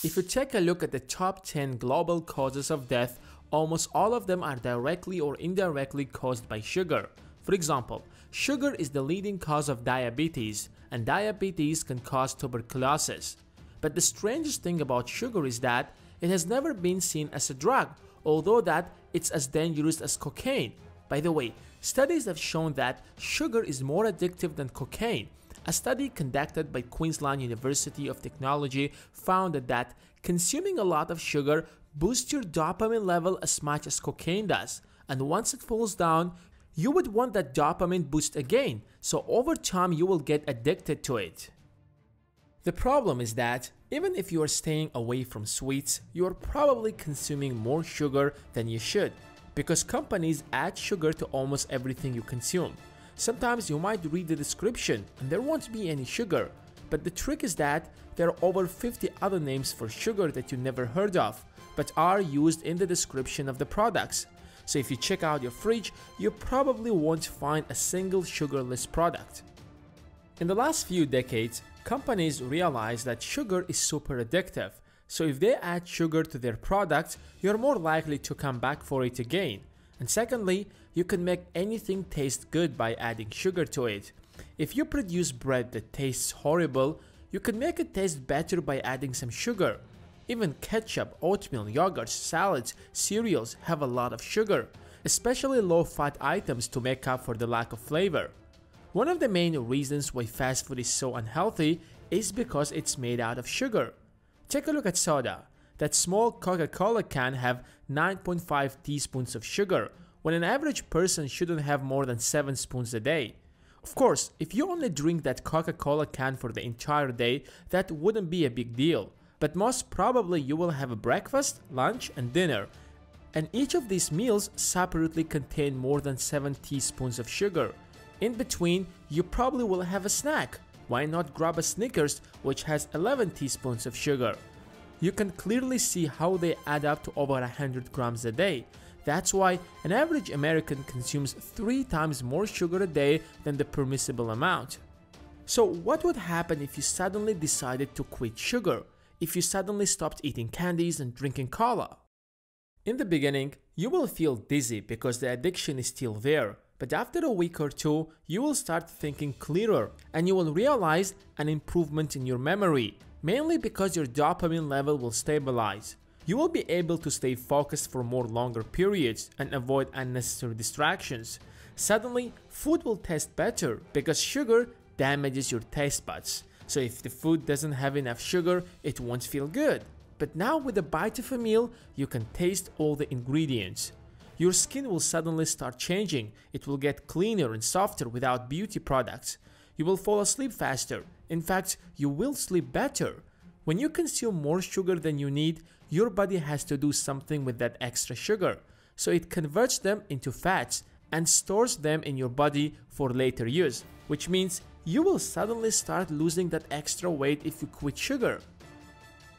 If you take a look at the top 10 global causes of death, almost all of them are directly or indirectly caused by sugar. For example, sugar is the leading cause of diabetes, and diabetes can cause tuberculosis. But the strangest thing about sugar is that it has never been seen as a drug, although that it's as dangerous as cocaine. By the way, studies have shown that sugar is more addictive than cocaine. A study conducted by Queensland University of Technology found that consuming a lot of sugar boosts your dopamine level as much as cocaine does, and once it falls down, you would want that dopamine boost again, so over time you will get addicted to it. The problem is that even if you are staying away from sweets, you are probably consuming more sugar than you should, because companies add sugar to almost everything you consume. Sometimes you might read the description and there won't be any sugar, but the trick is that there are over 50 other names for sugar that you never heard of, but are used in the description of the products. So if you check out your fridge, you probably won't find a single sugarless product. In the last few decades, companies realized that sugar is super addictive, so if they add sugar to their products, you're more likely to come back for it again. And secondly, you can make anything taste good by adding sugar to it. If you produce bread that tastes horrible, you can make it taste better by adding some sugar. Even ketchup, oatmeal, yogurts, salads, cereals have a lot of sugar, especially low-fat items to make up for the lack of flavor. One of the main reasons why fast food is so unhealthy is because it's made out of sugar. Take a look at soda. That small Coca-Cola can have 9.5 teaspoons of sugar, when an average person shouldn't have more than 7 spoons a day. Of course, if you only drink that Coca-Cola can for the entire day, that wouldn't be a big deal. But most probably you will have a breakfast, lunch, and dinner. And each of these meals separately contain more than 7 teaspoons of sugar. In between, you probably will have a snack. Why not grab a Snickers, which has 11 teaspoons of sugar? You can clearly see how they add up to over 100 grams a day. That's why an average American consumes 3 times more sugar a day than the permissible amount. So what would happen if you suddenly decided to quit sugar? If you suddenly stopped eating candies and drinking cola? In the beginning, you will feel dizzy because the addiction is still there. But after a week or two, you will start thinking clearer and you will realize an improvement in your memory, mainly because your dopamine level will stabilize. You will be able to stay focused for more longer periods and avoid unnecessary distractions. Suddenly, food will taste better because sugar damages your taste buds. So if the food doesn't have enough sugar, it won't feel good. But now with a bite of a meal, you can taste all the ingredients. Your skin will suddenly start changing. It will get cleaner and softer without beauty products. You will fall asleep faster. In fact, you will sleep better. When you consume more sugar than you need, your body has to do something with that extra sugar. So it converts them into fats and stores them in your body for later use, which means you will suddenly start losing that extra weight if you quit sugar.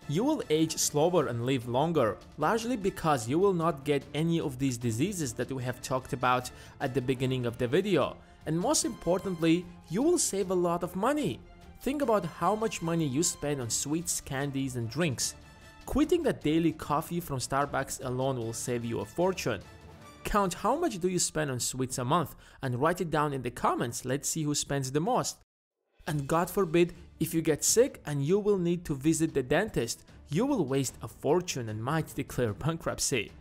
You will age slower and live longer, largely because you will not get any of these diseases that we have talked about at the beginning of the video. And most importantly, you will save a lot of money. Think about how much money you spend on sweets, candies, and drinks. Quitting that daily coffee from Starbucks alone will save you a fortune. Count how much do you spend on sweets a month and write it down in the comments. Let's see who spends the most. And God forbid, if you get sick and you will need to visit the dentist, you will waste a fortune and might declare bankruptcy.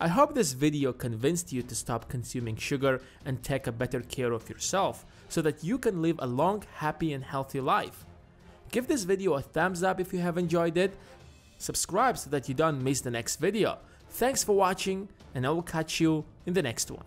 I hope this video convinced you to stop consuming sugar and take a better care of yourself so that you can live a long, happy, and healthy life. Give this video a thumbs up if you have enjoyed it. Subscribe so that you don't miss the next video. Thanks for watching, and I will catch you in the next one.